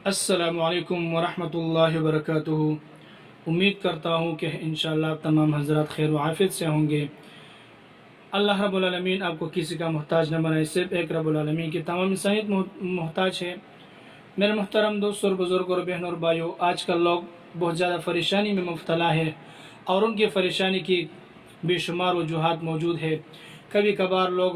السلام علیکم ورحمۃ اللہ وبرکاتہ۔ امید کرتا ہوں کہ انشاءاللہ تمام حضرات خیر و عافیت سے ہوں گے۔ اللہ رب العالمین آپ کو کسی کا محتاج نہ بنائے، صرف ایک رب العالمین کی تمام انسانیت محتاج ہے۔ میرے محترم دوستوں اور بزرگوں اور بہنوں اور بھائیوں، آج کل لوگ بہت زیادہ پریشانی میں مبتلا ہے اور ان کی پریشانی کی بے شمار وجوہات موجود ہے۔ کبھی کبھار لوگ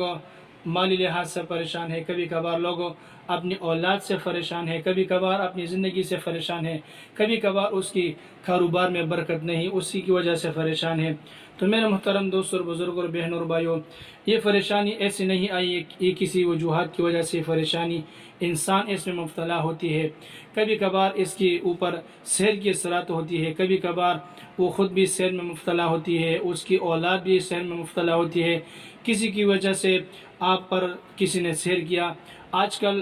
مالی لحاظ سے پریشان ہے، کبھی کبھار لوگ اپنی اولاد سے پریشان ہے، کبھی کبھار اپنی زندگی سے پریشان ہے، کبھی کبھار اس کی کاروبار میں برکت نہیں، اسی کی وجہ سے پریشان ہے۔ تو میرے محترم دوستوں اور بزرگوں اور بہنوں اور بھائیوں، یہ پریشانی ایسی نہیں آئی ہے، یہ کسی وجوہات کی وجہ سے پریشانی انسان اس میں مبتلا ہوتی ہے۔ کبھی کبھار اس کے اوپر سحر کی اثرات ہوتی ہے، کبھی کبھار وہ خود بھی سحر میں مبتلا ہوتی ہے، اس کی اولاد بھی سحر میں مبتلا ہوتی ہے، کسی کی وجہ سے آپ پر کسی نے سحر کیا۔ آج کل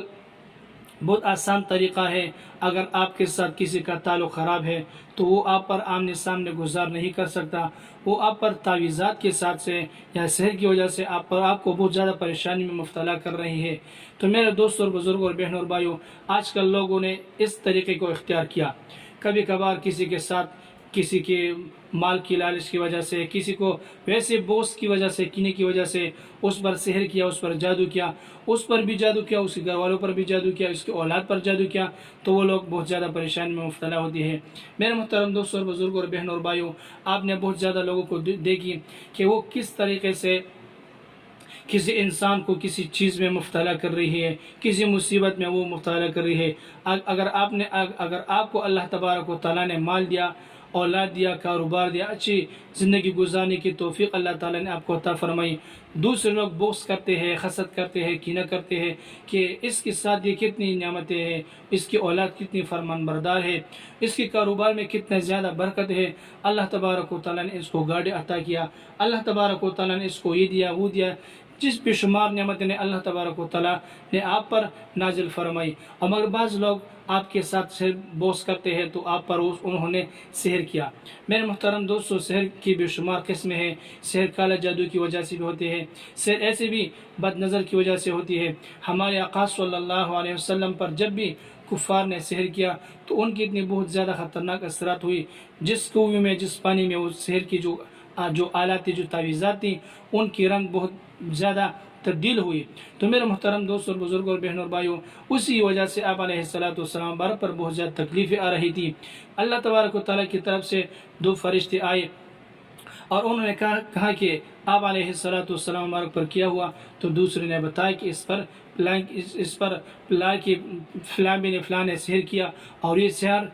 بہت آسان طریقہ ہے، اگر آپ کے ساتھ کسی کا تعلق خراب ہے تو وہ آپ پر آمنے سامنے گزار نہیں کر سکتا، وہ آپ پر تعویذات کے ساتھ سے یا سحر کی وجہ سے آپ کو بہت زیادہ پریشانی میں مبتلا کر رہی ہے۔ تو میرے دوستوں اور بزرگوں اور بہنوں اور بھائیوں، آج کل لوگوں نے اس طریقے کو اختیار کیا۔ کبھی کبھار کسی کے ساتھ کسی کے مال کی لالچ کی وجہ سے، کسی کو ویسے بوس کی وجہ سے، کینے کی وجہ سے اس پر سحر کیا، اس پر جادو کیا، اس پر بھی جادو کیا، اس کے گھر والوں پر بھی جادو کیا، اس کی اولاد پر جادو کیا، تو وہ لوگ بہت زیادہ پریشانی میں مبتلا ہوتی ہے۔ میرے محترم دوستوں اور بزرگوں اور بہنوں اور بھائیوں، آپ نے بہت زیادہ لوگوں کو دیکھی کہ وہ کس طریقے سے کسی انسان کو کسی چیز میں مبتلا کر رہی ہے، کسی مصیبت میں وہ مبتلا کر رہی ہے۔ اگر آپ کو اللہ تبارک و تعالیٰ نے مال دیا، اولاد دیا، کاروبار دیا، اچھی زندگی گزارنے کی توفیق اللہ تعالیٰ نے آپ کو عطا فرمائی، دوسرے لوگ بغض کرتے ہیں، حسد کرتے ہیں، کینہ کرتے ہیں کہ اس کے ساتھ یہ کتنی نعمتیں ہیں، اس کی اولاد کتنی فرمان بردار ہے، اس کے کاروبار میں کتنا زیادہ برکت ہے، اللہ تبارک و تعالیٰ نے اس کو گاڑی عطا کیا، اللہ تبارک و تعالیٰ نے اس کو یہ دیا وہ دیا، جس بے شمار نعمتیں نے اللہ تبارک و تعالیٰ نے آپ پر نازل فرمائی۔ اور مگر بعض لوگ آپ کے ساتھ سحر بوس کرتے ہیں تو آپ پر انہوں نے سحر کیا۔ میرے محترم دوستو، سحر کی بے شمار قسمیں ہیں۔ سحر کالا جادو کی وجہ سے بھی ہوتے ہیں، سحر ایسے بھی بد نظر کی وجہ سے ہوتی ہے۔ ہمارے آقا صلی اللہ علیہ وسلم پر جب بھی کفار نے سحر کیا تو ان کی اتنی بہت زیادہ خطرناک اثرات ہوئی، جس کنویں میں، جس پانی میں وہ سحر کی جو آلات تھی، جو تعویذات تھیں، ان کی رنگ بہت زیادہ تبدیل ہوئی۔ تو میرے محترم دوستوں اور بزرگوں اور بہنوں اور بھائیوں، اسی وجہ سے آپ علیہ السلام بارک پر بہت زیادہ تکلیفیں آ رہی تھی۔ اللہ تبارک و تعالیٰ کی طرف سے دو فرشتے آئے اور انہوں نے کہا کہ آپ علیہ السلام بارک پر کیا ہوا، تو دوسرے نے بتایا کہ اس پر فلاں نے سحر کیا، اور یہ سحر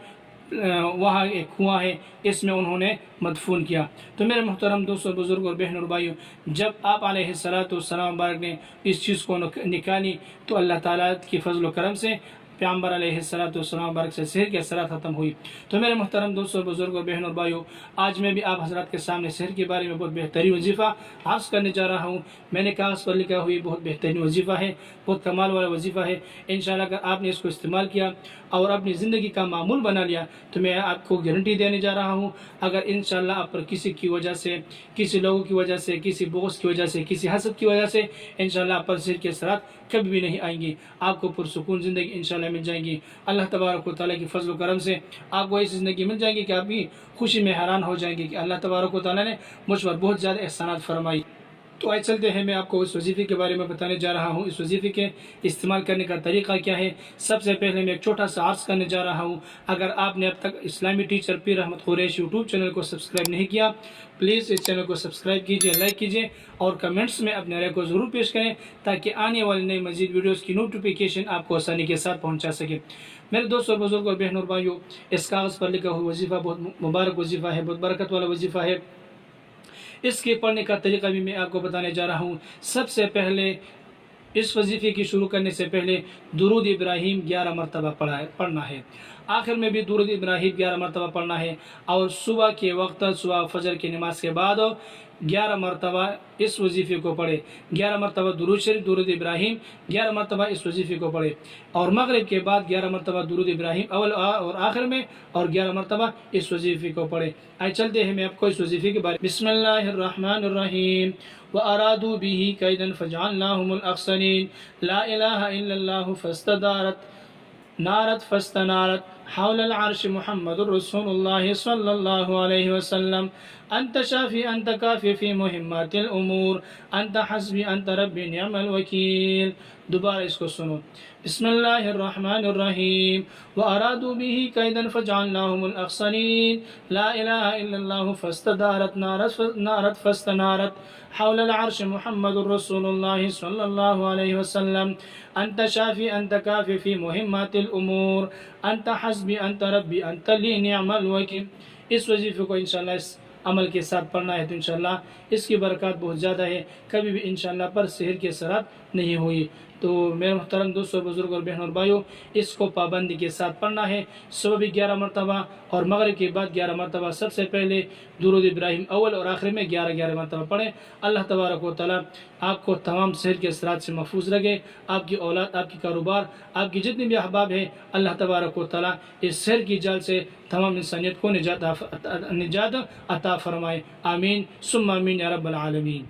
وہاں ایک کنواں ہے، اس میں انہوں نے مدفون کیا۔ تو میرے محترم دوستوں بزرگوں اور بہنوں اور بھائیوں، جب آپ علیہ السلام مبارک نے اس چیز کو نکالی تو اللہ تعالیٰ کی فضل و کرم سے پیغمبر علیہ السلام مبارک سے سحر کی اثرات ختم ہوئی۔ تو میرے محترم دوستوں بزرگوں اور بہنوں اور بھائیوں، آج میں بھی آپ حضرات کے سامنے سحر کے بارے میں بہت بہترین وظیفہ عرض کرنے جا رہا ہوں۔ میں نے کاغذ پر لکھا ہوئی بہت بہترین وظیفہ ہے، بہت کمال والا وظیفہ ہے۔ انشاءاللہ اگر آپ نے اس کو استعمال کیا اور اپنی زندگی کا معمول بنا لیا تو میں آپ کو گارنٹی دینے جا رہا ہوں، اگر انشاءاللہ آپ پر کسی کی وجہ سے، کسی لوگوں کی وجہ سے، کسی بغض کی وجہ سے، کسی حسد کی وجہ سے انشاءاللہ آپ پر سحر کے اثرات کبھی بھی نہیں آئیں گی، آپ کو پرسکون زندگی انشاءاللہ مل جائیں گی۔ اللہ تبارک و تعالیٰ کی فضل و کرم سے آپ کو ایسی زندگی مل جائے گی کہ آپ کی خوشی میں حیران ہو جائیں گے کہ اللہ تبارک و تعالیٰ نے مجھ پر بہت زیادہ احسانات فرمائی۔ تو آئے چلتے ہیں، میں آپ کو اس وظیفے کے بارے میں بتانے جا رہا ہوں۔ اس وظیفے کے استعمال کرنے کا طریقہ کیا ہے؟ سب سے پہلے میں ایک چھوٹا سا عرض کرنے جا رہا ہوں۔ اگر آپ نے اب تک اسلامی ٹیچر پیر احمد قریشی یوٹیوب چینل کو سبسکرائب نہیں کیا، پلیز اس چینل کو سبسکرائب کیجئے، لائک کیجئے اور کمنٹس میں اپنے رائے کو ضرور پیش کریں تاکہ آنے والے نئے مزید ویڈیوز کی نوٹیفیکیشن آپ کو آسانی کے ساتھ پہنچا سکے۔ میرے دوستوں اور بزرگوں اور بہنوں اور بھائیوں، اس کاغذ پر لکھا ہوا وظیفہ بہت مبارک وظیفہ ہے، بہت برکت والا وظیفہ ہے۔ اس کے پڑھنے کا طریقہ بھی میں آپ کو بتانے جا رہا ہوں۔ سب سے پہلے اس وظیفے کی شروع کرنے سے پہلے درود ابراہیم 11 مرتبہ پڑھنا ہے، آخر میں بھی درود ابراہیم 11 مرتبہ پڑھنا ہے، اور صبح کے وقت، صبح فجر کی نماز کے بعد 11 مرتبہ اس وظیفے کو پڑھے، 11 مرتبہ درود شریف، درود ابراہیم، 11 مرتبہ اس وظیفے کو پڑھے، اور مغرب کے بعد 11 مرتبہ درود ابراہیم اول اور آخر میں، اور 11 مرتبہ اس وظیفے کو پڑھے۔ آئے چلتے ہیں، میں آپ کو اس وظیفے کے بارے میں بسم اللہ الرحمن الرحیم وَأَرَادُوا بِهِ كَيْدًا فَجَعَلْنَاهُمُ الْأَخْسَرِينَ لا الہ الا اللہ فاستدارت نارت فاستنارت حول العرش محمد رسول الله صلى الله عليه وسلم أنت شافي أنت كافي في مهمات الأمور أنت حسبي أنت ربي نعم الوكيل. دوبارہ اس کو سنو. بسم اللہ الرحمن الرحیم وأرادوا به كيدا فجعلناهم الأخسرين لا إله إلا الله فاستدارت نارت فاستنارت حول العرش محمد رسول الله صلى الله عليه وسلم أنت شافي أنت كافي في مهمات الأمور أنت حسبي أنت ربي أنت لي نعم الوكيل. اس وظیفے کو انشاءاللہ اس عمل کے ساتھ پڑھنا ہے تو انشاءاللہ اس کی برکات بہت زیادہ ہے. کبھی بھی انشاءاللہ پر سحر کے اثرات نہیں ہوئی. تو میرے محترم دوستوں، بزرگ اور بہن اور بھائیوں، اس کو پابندی کے ساتھ پڑھنا ہے. صبح بھی 11 مرتبہ اور مغرب کے بعد 11 مرتبہ. سب سے پہلے درود ابراہیم اول اور آخر میں 11 مرتبہ پڑھیں. اللہ تبارک و تعالیٰ آپ کو تمام سحر کے اثرات سے محفوظ رکھے. آپ کی اولاد، آپ کی کاروبار، آپ کی جتنے بھی احباب ہیں، اللہ تبارک و تعالیٰ اس سحر کی جال سے تمام انسانیت کو نجات عطا فرمائے. آمین ثم آمین یا رب العالمین.